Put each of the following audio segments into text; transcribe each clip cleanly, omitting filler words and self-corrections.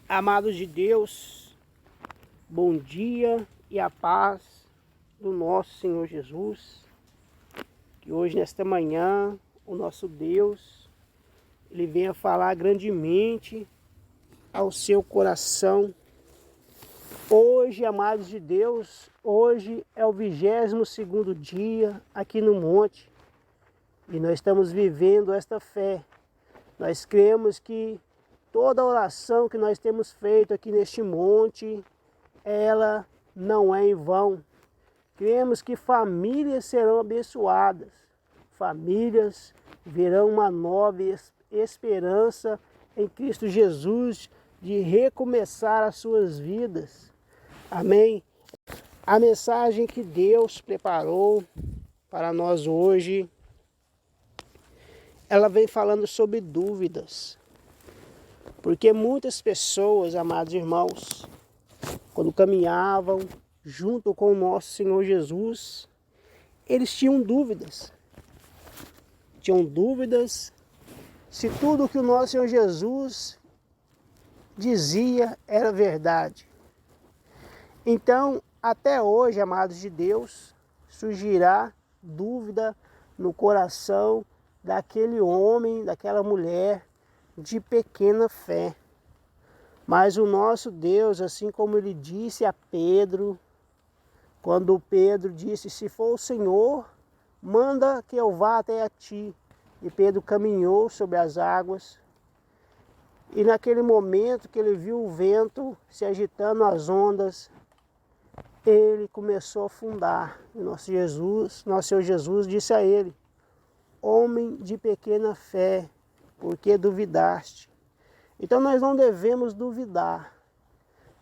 Amados de Deus, bom dia e a paz do nosso Senhor Jesus. Que hoje, nesta manhã, o nosso Deus, Ele venha falar grandemente ao seu coração. Hoje, amados de Deus, hoje é o 22º dia aqui no monte. E nós estamos vivendo esta fé. Nós cremos que toda oração que nós temos feito aqui neste monte, ela não é em vão. Cremos que famílias serão abençoadas, famílias verão uma nova esperança em Cristo Jesus de recomeçar as suas vidas. Amém? A mensagem que Deus preparou para nós hoje, ela vem falando sobre dúvidas. Porque muitas pessoas, amados irmãos, quando caminhavam junto com o nosso Senhor Jesus, eles tinham dúvidas. Tinham dúvidas se tudo que o nosso Senhor Jesus dizia era verdade. Então, até hoje, amados de Deus, surgirá dúvida no coração daquele homem, daquela mulher de pequena fé. Mas o nosso Deus, assim como ele disse a Pedro, quando Pedro disse, se for o Senhor, manda que eu vá até a ti. E Pedro caminhou sobre as águas. E naquele momento que ele viu o vento se agitando, as ondas, ele começou a afundar. E nosso Senhor Jesus disse a ele, homem de pequena fé, por que duvidaste? Então nós não devemos duvidar.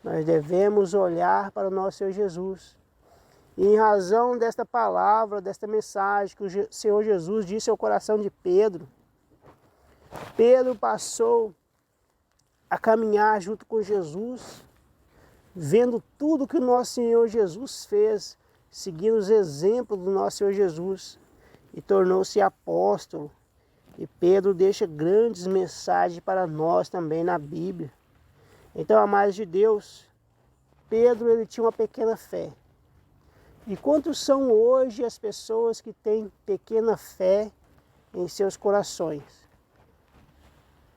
Nós devemos olhar para o nosso Senhor Jesus. E em razão desta palavra, desta mensagem que o Senhor Jesus disse ao coração de Pedro, Pedro passou a caminhar junto com Jesus, vendo tudo que o nosso Senhor Jesus fez, seguindo os exemplos do nosso Senhor Jesus, e tornou-se apóstolo. E Pedro deixa grandes mensagens para nós também na Bíblia. Então, amados de Deus, Pedro ele tinha uma pequena fé. E quantos são hoje as pessoas que têm pequena fé em seus corações?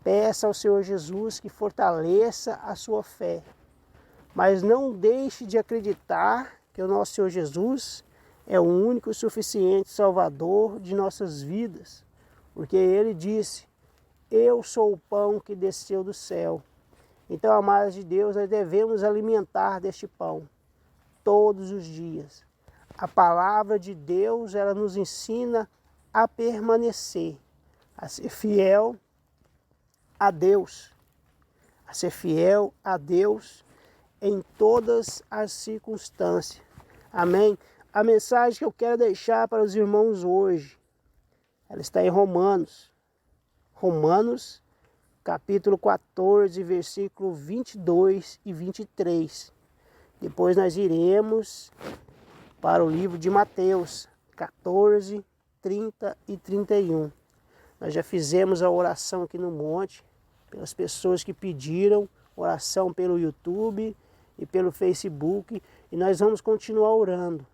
Peça ao Senhor Jesus que fortaleça a sua fé. Mas não deixe de acreditar que o nosso Senhor Jesus é o único e suficiente Salvador de nossas vidas. Porque ele disse, eu sou o pão que desceu do céu. Então, amados de Deus, nós devemos alimentar deste pão todos os dias. A palavra de Deus, ela nos ensina a permanecer, a ser fiel a Deus. A ser fiel a Deus em todas as circunstâncias. Amém? A mensagem que eu quero deixar para os irmãos hoje, ela está em Romanos. Romanos, capítulo 14, versículo 22 e 23. Depois nós iremos para o livro de Mateus, 14, 30 e 31. Nós já fizemos a oração aqui no monte, pelas pessoas que pediram oração pelo YouTube e pelo Facebook. E nós vamos continuar orando.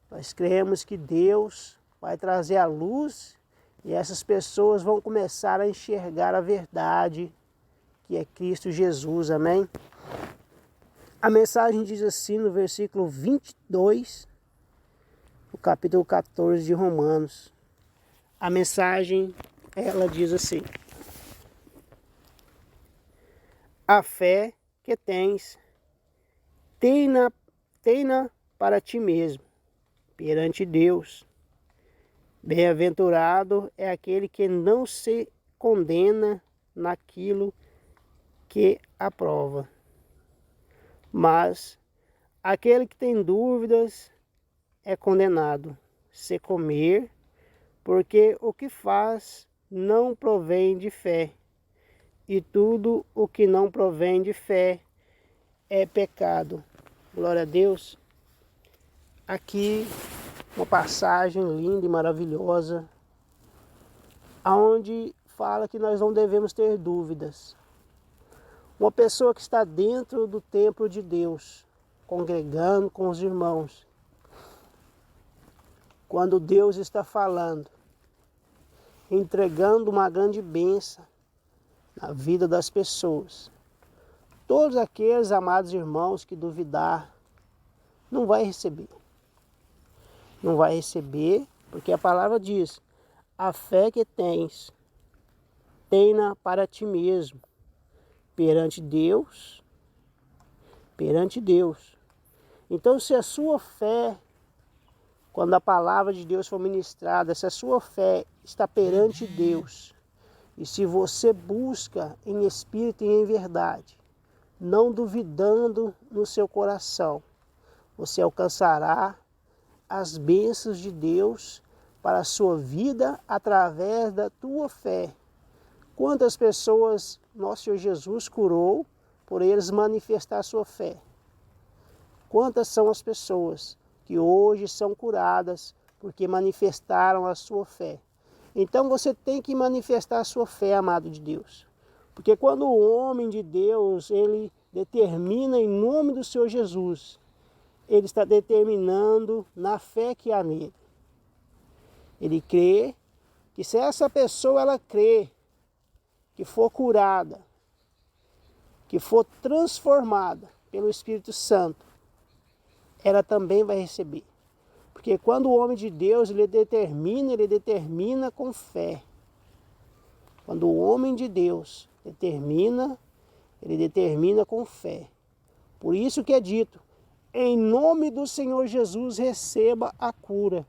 Nós cremos que Deus vai trazer a luz e essas pessoas vão começar a enxergar a verdade que é Cristo Jesus, amém? A mensagem diz assim no versículo 22, do capítulo 14 de Romanos. A mensagem, ela diz assim: a fé que tens, tenha para ti mesmo, perante Deus. Bem-aventurado é aquele que não se condena naquilo que aprova. Mas aquele que tem dúvidas é condenado se comer, porque o que faz não provém de fé. E tudo o que não provém de fé é pecado. Glória a Deus. Aqui uma passagem linda e maravilhosa, onde fala que nós não devemos ter dúvidas. Uma pessoa que está dentro do templo de Deus, congregando com os irmãos, quando Deus está falando, entregando uma grande bênção na vida das pessoas. Todos aqueles amados irmãos que duvidar, não vai receber. Não vai receber, porque a palavra diz, a fé que tens, tenha para ti mesmo, perante Deus. Então, se a sua fé, quando a palavra de Deus for ministrada, se a sua fé está perante Deus, e se você busca em espírito e em verdade, não duvidando no seu coração, você alcançará as bênçãos de Deus para a sua vida através da tua fé. Quantas pessoas nosso Senhor Jesus curou por eles manifestar a sua fé? Quantas são as pessoas que hoje são curadas porque manifestaram a sua fé? Então você tem que manifestar a sua fé, amado de Deus. Porque quando o homem de Deus, ele determina em nome do Senhor Jesus, ele está determinando na fé que há nele. Ele crê que se essa pessoa ela crê que for curada, que for transformada pelo Espírito Santo, ela também vai receber. Porque quando o homem de Deus ele determina com fé. Quando o homem de Deus ele determina com fé. Por isso que é dito, em nome do Senhor Jesus receba a cura.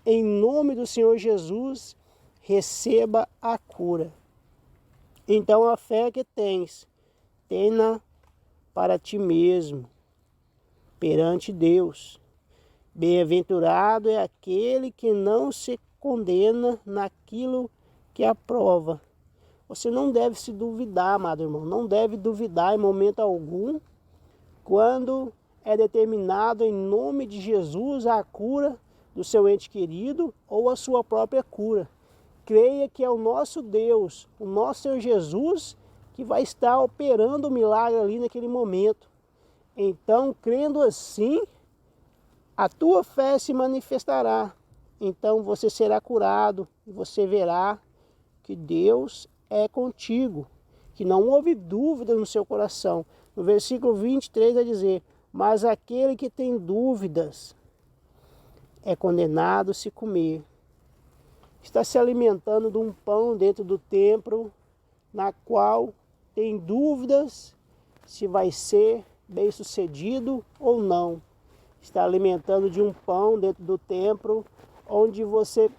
Em nome do Senhor Jesus receba a cura. Então a fé que tens, tenha para ti mesmo, perante Deus. Bem-aventurado é aquele que não se condena naquilo que aprova. Você não deve se duvidar, amado irmão, não deve duvidar em momento algum, quando é determinado em nome de Jesus a cura do seu ente querido ou a sua própria cura. Creia que é o nosso Deus, o nosso Senhor Jesus, que vai estar operando o milagre ali naquele momento. Então, crendo assim, a tua fé se manifestará. Então você será curado e você verá que Deus é contigo, que não houve dúvida no seu coração. No versículo 23 vai dizer, mas aquele que tem dúvidas é condenado se comer. Está se alimentando de um pão dentro do templo, na qual tem dúvidas se vai ser bem sucedido ou não. Está alimentando de um pão dentro do templo, onde você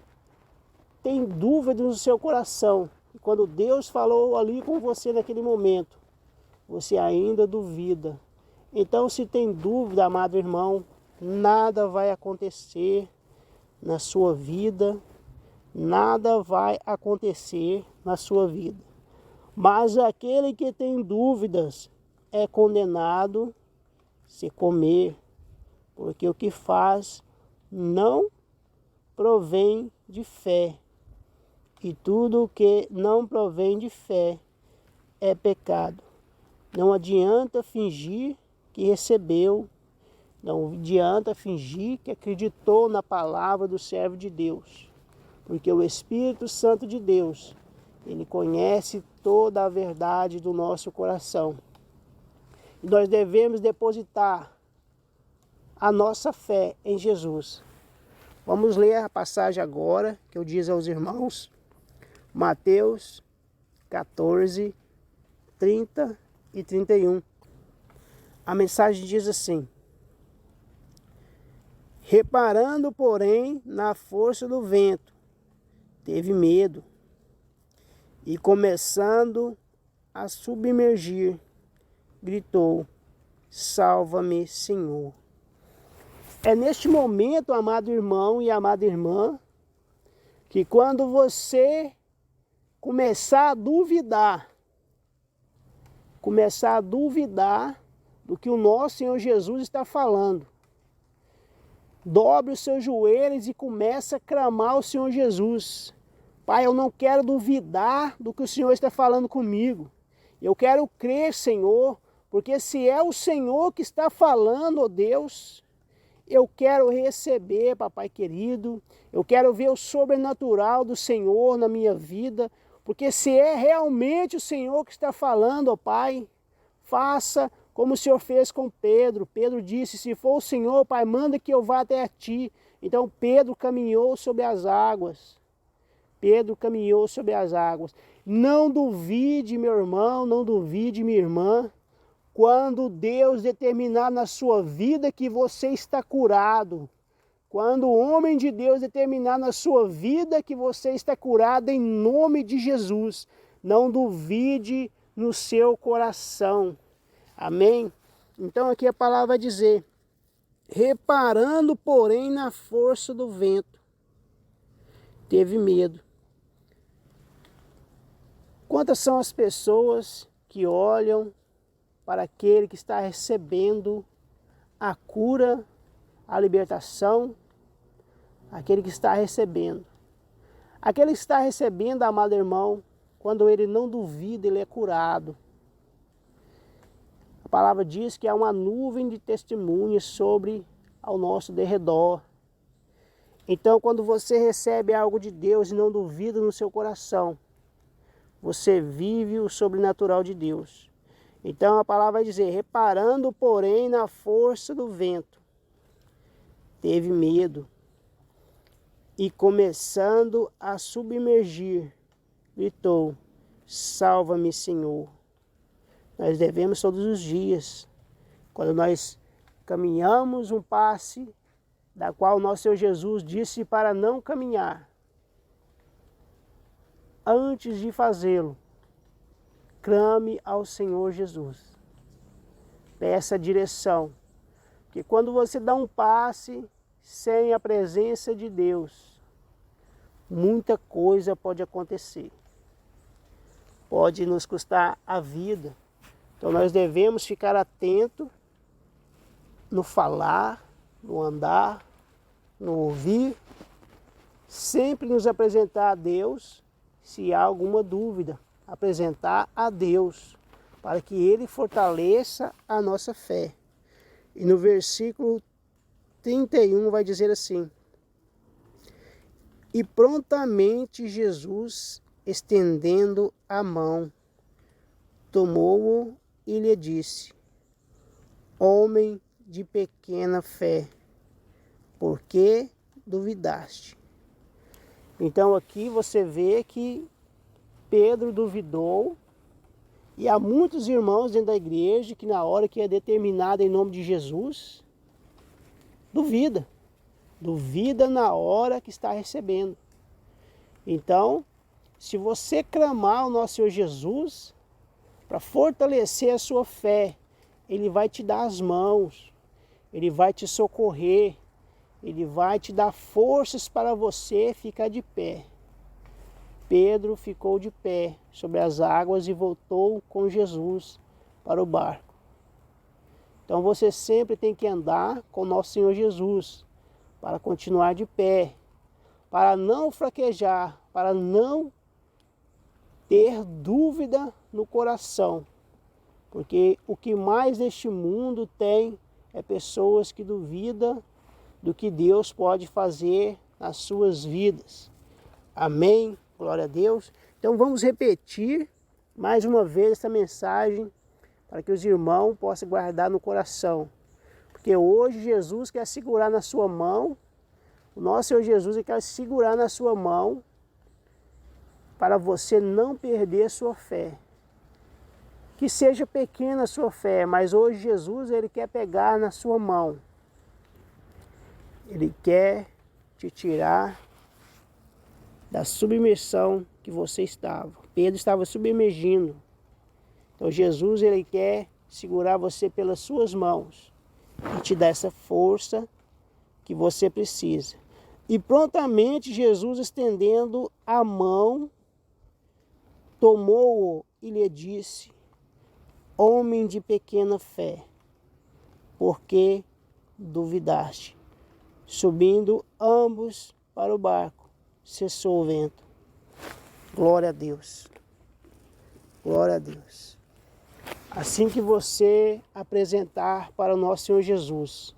tem dúvida no seu coração. E quando Deus falou ali com você naquele momento, você ainda duvida. Então, se tem dúvida, amado irmão, nada vai acontecer na sua vida, nada vai acontecer na sua vida. Mas aquele que tem dúvidas é condenado se comer, porque o que faz não provém de fé. E tudo o que não provém de fé é pecado. Não adianta fingir que recebeu, não adianta fingir que acreditou na palavra do servo de Deus. Porque o Espírito Santo de Deus, ele conhece toda a verdade do nosso coração. E nós devemos depositar a nossa fé em Jesus. Vamos ler a passagem agora, que eu diz aos irmãos, Mateus 14, 30 e 31. A mensagem diz assim, reparando, porém, na força do vento, teve medo, e começando a submergir, gritou, salva-me, Senhor. É neste momento, amado irmão e amada irmã, que quando você começar a duvidar do que o nosso Senhor Jesus está falando, dobre os seus joelhos e comece a clamar ao Senhor Jesus. Pai, eu não quero duvidar do que o Senhor está falando comigo. Eu quero crer, Senhor, porque se é o Senhor que está falando, ó Deus, eu quero receber, papai querido. Eu quero ver o sobrenatural do Senhor na minha vida. Porque se é realmente o Senhor que está falando, ó Pai, faça como o Senhor fez com Pedro. Pedro disse, se for o Senhor, Pai, manda que eu vá até a Ti. Então Pedro caminhou sobre as águas. Pedro caminhou sobre as águas. Não duvide, meu irmão, não duvide, minha irmã. Quando Deus determinar na sua vida que você está curado, quando o homem de Deus determinar na sua vida que você está curado em nome de Jesus, não duvide no seu coração. Amém? Então aqui a palavra vai dizer, reparando porém na força do vento, teve medo. Quantas são as pessoas que olham para aquele que está recebendo a cura, a libertação, aquele que está recebendo. Aquele que está recebendo, amado irmão, quando ele não duvida, ele é curado. A palavra diz que há uma nuvem de testemunhas sobre ao nosso derredor. Então, quando você recebe algo de Deus e não duvida no seu coração, você vive o sobrenatural de Deus. Então a palavra vai dizer, reparando porém na força do vento, teve medo e começando a submergir, gritou, salva-me, Senhor. Nós devemos todos os dias, quando nós caminhamos um passe, da qual nosso Senhor Jesus disse para não caminhar, antes de fazê-lo, clame ao Senhor Jesus. Peça direção. Porque quando você dá um passe sem a presença de Deus, muita coisa pode acontecer. Pode nos custar a vida. Então nós devemos ficar atentos no falar, no andar, no ouvir. Sempre nos apresentar a Deus se há alguma dúvida. Apresentar a Deus, para que Ele fortaleça a nossa fé. E no versículo 31 vai dizer assim, e prontamente Jesus, estendendo a mão, tomou-o e lhe disse, homem de pequena fé, por que duvidaste? Então aqui você vê que Pedro duvidou, e há muitos irmãos dentro da igreja que na hora que é determinada em nome de Jesus, duvida. Duvida na hora que está recebendo. Então, se você clamar ao nosso Senhor Jesus, para fortalecer a sua fé, Ele vai te dar as mãos, Ele vai te socorrer, Ele vai te dar forças para você ficar de pé. Pedro ficou de pé sobre as águas e voltou com Jesus para o barco. Então você sempre tem que andar com nosso Senhor Jesus para continuar de pé, para não fraquejar, para não ter dúvida no coração. Porque o que mais neste mundo tem é pessoas que duvidam do que Deus pode fazer nas suas vidas. Amém? Glória a Deus. Então vamos repetir mais uma vez essa mensagem para que os irmãos possam guardar no coração. Porque hoje Jesus quer segurar na sua mão, o nosso Senhor Jesus quer segurar na sua mão para você não perder a sua fé. Que seja pequena a sua fé, mas hoje Jesus ele quer pegar na sua mão. Ele quer te tirar da submersão que você estava. Pedro estava submergindo. Então Jesus ele quer segurar você pelas suas mãos e te dar essa força que você precisa. E prontamente Jesus, estendendo a mão, tomou-o e lhe disse, homem de pequena fé, por que duvidaste? Subindo ambos para o barco, cessou o vento. Glória a Deus. Glória a Deus. Assim que você apresentar para o nosso Senhor Jesus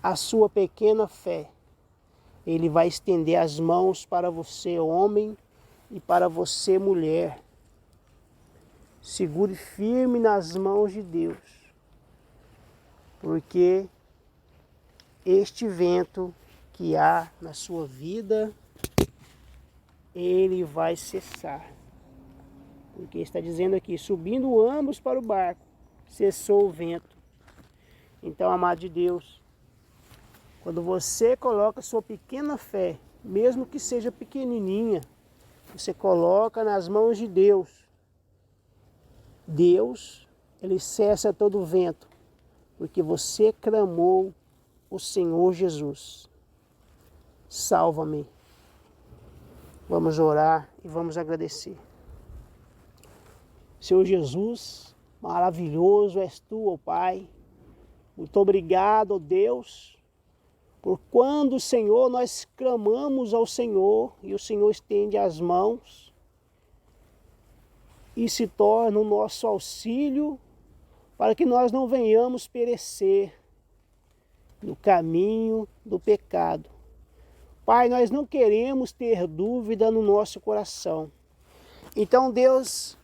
a sua pequena fé, Ele vai estender as mãos para você, homem, e para você, mulher. Segure firme nas mãos de Deus, porque este vento que há na sua vida, ele vai cessar. Porque está dizendo aqui, subindo ambos para o barco, cessou o vento. Então, amado de Deus, quando você coloca sua pequena fé, mesmo que seja pequenininha, você coloca nas mãos de Deus. Deus, ele cessa todo o vento, porque você clamou o Senhor Jesus. Salva-me. Vamos orar e vamos agradecer. Senhor Jesus, maravilhoso és tu, ó Pai. Muito obrigado, ó Deus, por quando, Senhor, nós clamamos ao Senhor e o Senhor estende as mãos e se torna o nosso auxílio para que nós não venhamos perecer no caminho do pecado. Pai, nós não queremos ter dúvida no nosso coração. Então, Deus,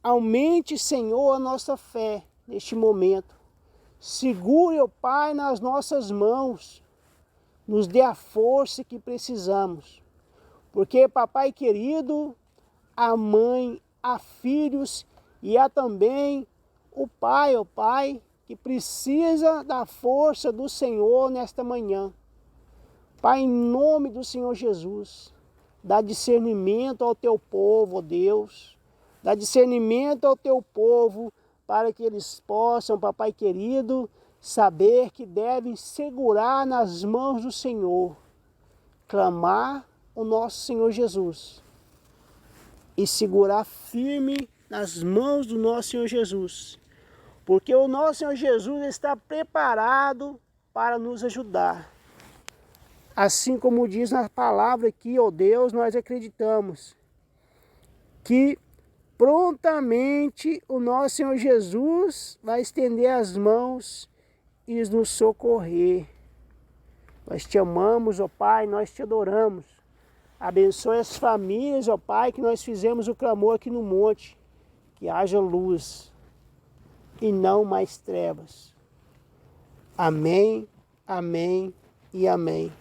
aumente, Senhor, a nossa fé neste momento. Segure, ó Pai, nas nossas mãos. Nos dê a força que precisamos. Porque, papai querido, a mãe, há filhos e há também o pai, ó Pai, que precisa da força do Senhor nesta manhã. Pai, em nome do Senhor Jesus, dá discernimento ao teu povo, ó Deus. Dá discernimento ao teu povo para que eles possam, papai querido, saber que devem segurar nas mãos do Senhor, clamar o nosso Senhor Jesus e segurar firme nas mãos do nosso Senhor Jesus, porque o nosso Senhor Jesus está preparado para nos ajudar. Assim como diz na palavra aqui, ó Deus, nós acreditamos que prontamente o nosso Senhor Jesus vai estender as mãos e nos socorrer. Nós te amamos, ó Pai, nós te adoramos. Abençoe as famílias, ó Pai, que nós fizemos o clamor aqui no monte. Que haja luz e não mais trevas. Amém, amém e amém.